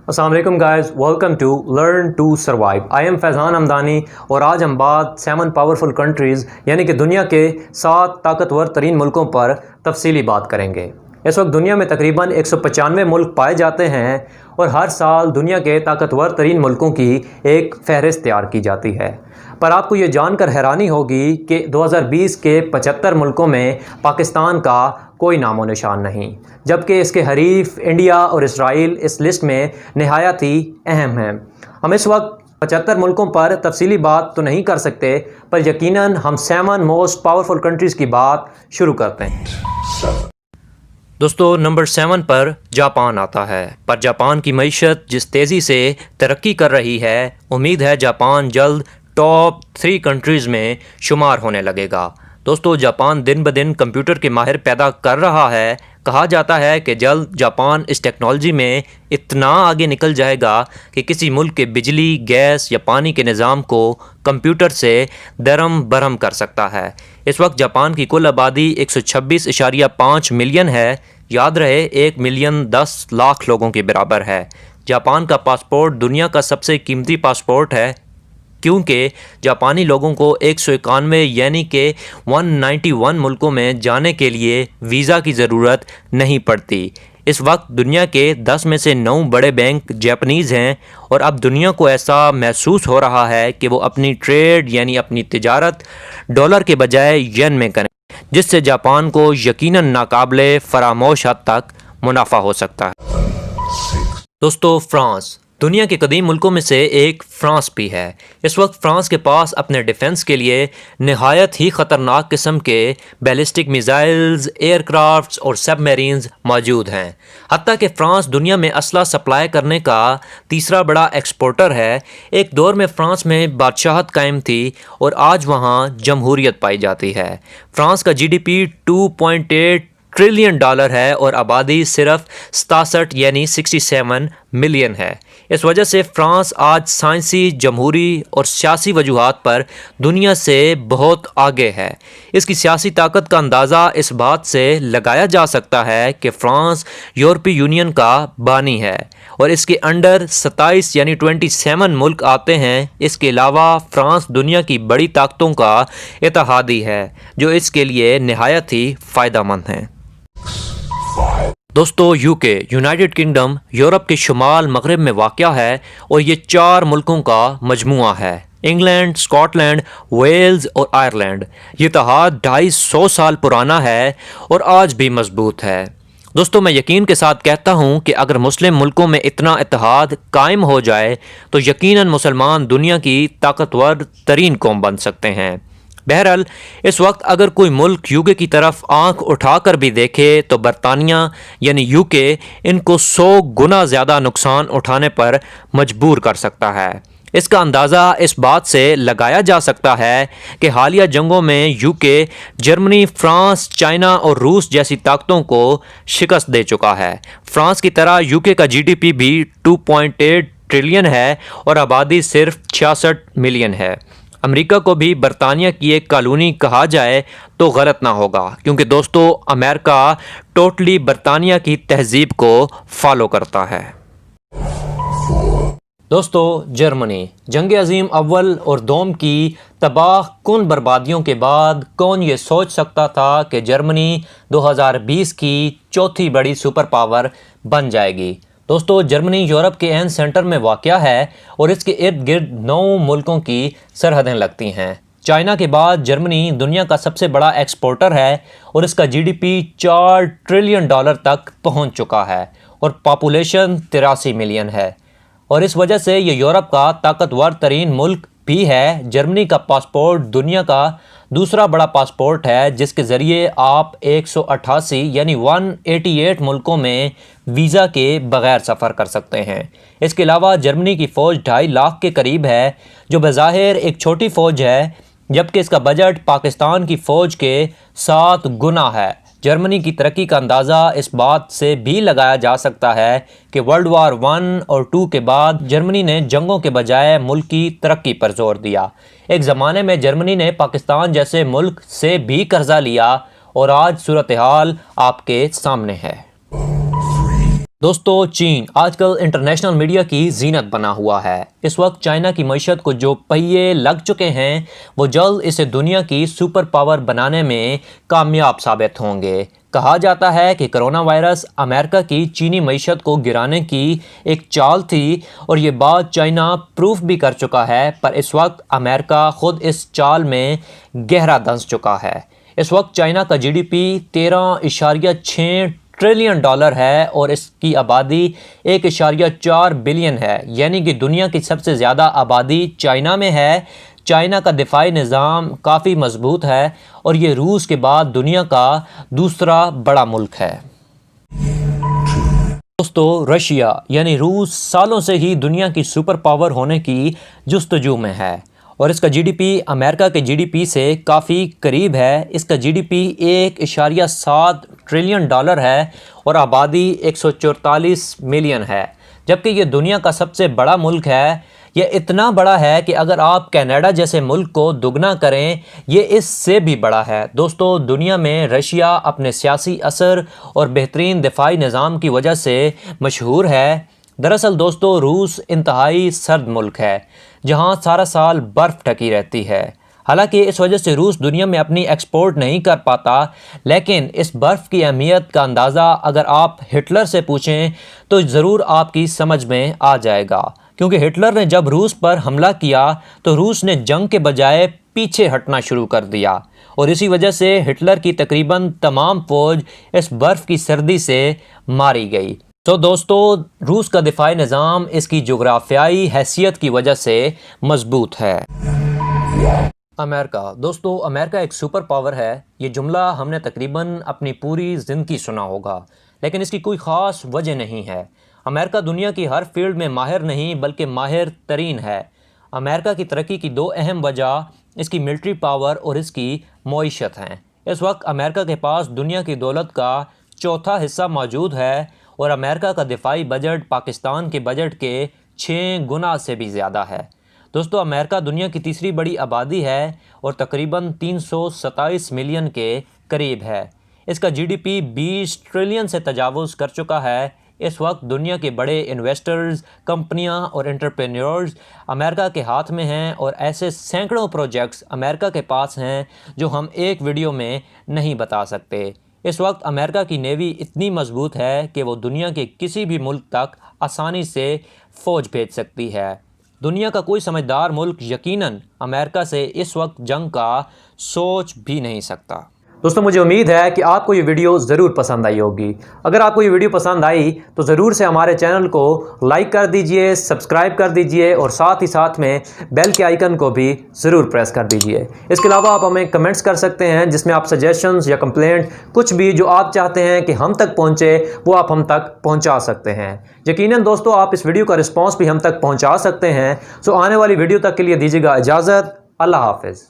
السلام علیکم guys, welcome to learn to survive. I am Faizan Hamdani اور آج ہم بات 7 پاورفل کنٹریز یعنی کہ دنیا کے 7 طاقتور ترین ملکوں پر تفصیلی بات کریں گے۔ اس وقت دنیا میں تقریباً 195 ملک پائے جاتے ہیں اور ہر سال دنیا کے طاقتور ترین ملکوں کی ایک فہرست تیار کی جاتی ہے۔ پر آپ کو یہ جان کر حیرانی ہوگی کہ 2020 کے 75 ملکوں میں پاکستان کا کوئی نام و نشان نہیں، جبکہ اس کے حریف انڈیا اور اسرائیل اس لسٹ میں نہایت ہی اہم ہیں۔ ہم اس وقت 75 ملکوں پر تفصیلی بات تو نہیں کر سکتے، پر یقیناً ہم 7 موسٹ پاورفل کنٹریز کی بات شروع کرتے ہیں۔ دوستو، نمبر 7 پر جاپان آتا ہے۔ پر جاپان کی معیشت جس تیزی سے ترقی کر رہی ہے، امید ہے جاپان جلد ٹاپ 3 کنٹریز میں شمار ہونے لگے گا۔ دوستو، جاپان دن بدن کمپیوٹر کے ماہر پیدا کر رہا ہے۔ کہا جاتا ہے کہ جلد جاپان اس ٹیکنالوجی میں اتنا آگے نکل جائے گا کہ کسی ملک کے بجلی، گیس یا پانی کے نظام کو کمپیوٹر سے درہم برہم کر سکتا ہے۔ اس وقت جاپان کی کل آبادی 126.5 ملین ہے۔ یاد رہے 1 ملین 10 لاکھ لوگوں کے برابر ہے۔ جاپان کا پاسپورٹ دنیا کا سب سے قیمتی پاسپورٹ ہے، کیونکہ جاپانی لوگوں کو 191 یعنی کہ 191 ملکوں میں جانے کے لیے ویزا کی ضرورت نہیں پڑتی۔ اس وقت دنیا کے 10 میں سے 9 بڑے بینک جاپنیز ہیں، اور اب دنیا کو ایسا محسوس ہو رہا ہے کہ وہ اپنی ٹریڈ یعنی اپنی تجارت ڈالر کے بجائے ین میں کریں، جس سے جاپان کو یقیناً ناقابل فراموش حد تک منافع ہو سکتا ہے۔ دوستو، فرانس دنیا کے قدیم ملکوں میں سے ایک فرانس بھی ہے۔ اس وقت فرانس کے پاس اپنے ڈیفنس کے لیے نہایت ہی خطرناک قسم کے بیلسٹک میزائلز، ایئر کرافٹس اور سب میرینز موجود ہیں۔ حتیٰ کہ فرانس دنیا میں اسلحہ سپلائی کرنے کا تیسرا بڑا ایکسپورٹر ہے۔ ایک دور میں فرانس میں بادشاہت قائم تھی اور آج وہاں جمہوریت پائی جاتی ہے۔ فرانس کا GDP 2.8 ٹریلین ڈالر ہے اور آبادی صرف 67 یعنی 67 ملین ہے۔ اس وجہ سے فرانس آج سائنسی، جمہوری اور سیاسی وجوہات پر دنیا سے بہت آگے ہے۔ اس کی سیاسی طاقت کا اندازہ اس بات سے لگایا جا سکتا ہے کہ فرانس یورپی یونین کا بانی ہے اور اس کے انڈر 27 یعنی 27 ملک آتے ہیں۔ اس کے علاوہ فرانس دنیا کی بڑی طاقتوں کا اتحادی ہے، جو اس کے لیے نہایت ہی فائدہ مند ہیں۔ دوستو، UK یونائٹڈ کنگڈم یورپ کے شمال مغرب میں واقع ہے اور یہ 4 ملکوں کا مجموعہ ہے: انگلینڈ، اسکاٹ لینڈ، ویلز اور آئرلینڈ۔ یہ اتحاد 250 سال پرانا ہے اور آج بھی مضبوط ہے۔ دوستو، میں یقین کے ساتھ کہتا ہوں کہ اگر مسلم ملکوں میں اتنا اتحاد قائم ہو جائے تو یقیناً مسلمان دنیا کی طاقتور ترین قوم بن سکتے ہیں۔ بہرحال، اس وقت اگر کوئی ملک UK کی طرف آنکھ اٹھا کر بھی دیکھے تو برطانیہ یعنی UK ان کو 100 گنا زیادہ نقصان اٹھانے پر مجبور کر سکتا ہے۔ اس کا اندازہ اس بات سے لگایا جا سکتا ہے کہ حالیہ جنگوں میں UK جرمنی، فرانس، چائنا اور روس جیسی طاقتوں کو شکست دے چکا ہے۔ فرانس کی طرح UK کا GDP بھی 2.8 ٹریلین ہے اور آبادی صرف 66 ملین ہے۔ امریکہ کو بھی برطانیہ کی ایک کالونی کہا جائے تو غلط نہ ہوگا، کیونکہ دوستو امریکہ ٹوٹلی برطانیہ کی تہذیب کو فالو کرتا ہے۔ دوستو، جرمنی جنگ عظیم اول اور دوم کی تباہ کن بربادیوں کے بعد کون یہ سوچ سکتا تھا کہ جرمنی 2020 کی چوتھی بڑی سپر پاور بن جائے گی۔ دوستو، جرمنی یورپ کے عین سینٹر میں واقع ہے اور اس کے ارد گرد 9 ملکوں کی سرحدیں لگتی ہیں۔ چائنا کے بعد جرمنی دنیا کا سب سے بڑا ایکسپورٹر ہے اور اس کا GDP 4 ٹریلین ڈالر تک پہنچ چکا ہے اور پاپولیشن 83 ملین ہے، اور اس وجہ سے یہ یورپ کا طاقتور ترین ملک بھی ہے۔ جرمنی کا پاسپورٹ دنیا کا دوسرا بڑا پاسپورٹ ہے، جس کے ذریعے آپ 188 یعنی 188 ملکوں میں ویزا کے بغیر سفر کر سکتے ہیں۔ اس کے علاوہ جرمنی کی فوج 2.5 لاکھ کے قریب ہے، جو بظاہر ایک چھوٹی فوج ہے، جبکہ اس کا بجٹ پاکستان کی فوج کے 7 گنا ہے۔ جرمنی کی ترقی کا اندازہ اس بات سے بھی لگایا جا سکتا ہے کہ ورلڈ وار 1 اور 2 کے بعد جرمنی نے جنگوں کے بجائے ملک کی ترقی پر زور دیا۔ ایک زمانے میں جرمنی نے پاکستان جیسے ملک سے بھی قرضہ لیا اور آج صورتحال آپ کے سامنے ہے۔ دوستو چین آج کل انٹرنیشنل میڈیا کی زینت بنا ہوا ہے۔ اس وقت چائنا کی معیشت کو جو پہیے لگ چکے ہیں وہ جلد اسے دنیا کی سپر پاور بنانے میں کامیاب ثابت ہوں گے۔ کہا جاتا ہے کہ کرونا وائرس امریکہ کی چینی معیشت کو گرانے کی ایک چال تھی اور یہ بات چائنا پروف بھی کر چکا ہے، پر اس وقت امریکہ خود اس چال میں گہرا دھنس چکا ہے۔ اس وقت چائنا کا G D P 13.6 trillion dollar ہے اور اس کی آبادی 1.4 بلین ہے، یعنی کہ دنیا کی سب سے زیادہ آبادی چائنا میں ہے۔ چائنا کا دفاعی نظام کافی مضبوط ہے اور یہ روس کے بعد دنیا کا دوسرا بڑا ملک ہے۔ دوستو رشیا یعنی روس سالوں سے ہی دنیا کی سپر پاور ہونے کی جستجو میں ہے اور اس کا جی ڈی پی امریکہ کے جی ڈی پی سے کافی قریب ہے۔ اس کا G D P 1.7 trillion dollar ہے اور آبادی 144 ملین ہے، جبکہ یہ دنیا کا سب سے بڑا ملک ہے۔ یہ اتنا بڑا ہے کہ اگر آپ کینیڈا جیسے ملک کو دگنا کریں یہ اس سے بھی بڑا ہے۔ دوستو دنیا میں رشیا اپنے سیاسی اثر اور بہترین دفاعی نظام کی وجہ سے مشہور ہے۔ دراصل دوستو روس انتہائی سرد ملک ہے جہاں سارا سال برف ڈھکی رہتی ہے۔ حالانکہ اس وجہ سے روس دنیا میں اپنی ایکسپورٹ نہیں کر پاتا، لیکن اس برف کی اہمیت کا اندازہ اگر آپ ہٹلر سے پوچھیں تو ضرور آپ کی سمجھ میں آ جائے گا، کیونکہ ہٹلر نے جب روس پر حملہ کیا تو روس نے جنگ کے بجائے پیچھے ہٹنا شروع کر دیا اور اسی وجہ سے ہٹلر کی تقریباً تمام فوج اس برف کی سردی سے ماری گئی۔ تو دوستو روس کا دفاعی نظام اس کی جغرافیائی حیثیت کی وجہ سے مضبوط ہے۔ امریکہ دوستو امریکہ ایک سپر پاور ہے۔ یہ جملہ ہم نے تقریباً اپنی پوری زندگی سنا ہوگا، لیکن اس کی کوئی خاص وجہ نہیں ہے۔ امریکہ دنیا کی ہر فیلڈ میں ماہر نہیں بلکہ ماہر ترین ہے۔ امریکہ کی ترقی کی دو اہم وجہ اس کی ملٹری پاور اور اس کی معیشت ہیں۔ اس وقت امریکہ کے پاس دنیا کی دولت کا چوتھا حصہ موجود ہے اور امریکہ کا دفاعی بجٹ پاکستان کے بجٹ کے 6 گنا سے بھی زیادہ ہے۔ دوستو امریکہ دنیا کی تیسری بڑی آبادی ہے اور تقریباً 327 ملین کے قریب ہے۔ اس کا جی ڈی پی 20 ٹریلین سے تجاوز کر چکا ہے۔ اس وقت دنیا کے بڑے انویسٹرز، کمپنیاں اور انٹرپرینیورز امریکہ کے ہاتھ میں ہیں اور ایسے سینکڑوں پروجیکٹس امریکہ کے پاس ہیں جو ہم ایک ویڈیو میں نہیں بتا سکتے۔ اس وقت امریکہ کی نیوی اتنی مضبوط ہے کہ وہ دنیا کے کسی بھی ملک تک آسانی سے فوج بھیج سکتی ہے۔ دنیا کا کوئی سمجھدار ملک یقیناً امریکہ سے اس وقت جنگ کا سوچ بھی نہیں سکتا۔ دوستو مجھے امید ہے کہ آپ کو یہ ویڈیو ضرور پسند آئی ہوگی۔ اگر آپ کو یہ ویڈیو پسند آئی تو ضرور سے ہمارے چینل کو لائک کر دیجئے، سبسکرائب کر دیجئے اور ساتھ ہی ساتھ میں بیل کے آئیکن کو بھی ضرور پریس کر دیجئے۔ اس کے علاوہ آپ ہمیں کمنٹس کر سکتے ہیں جس میں آپ سجیشنز یا کمپلینٹ کچھ بھی جو آپ چاہتے ہیں کہ ہم تک پہنچے وہ آپ ہم تک پہنچا سکتے ہیں۔ یقیناً دوستو آپ اس ویڈیو کا رسپانس بھی ہم تک پہنچا سکتے ہیں۔ سو آنے والی ویڈیو تک کے لیے دیجیے گا اجازت۔ اللہ حافظ۔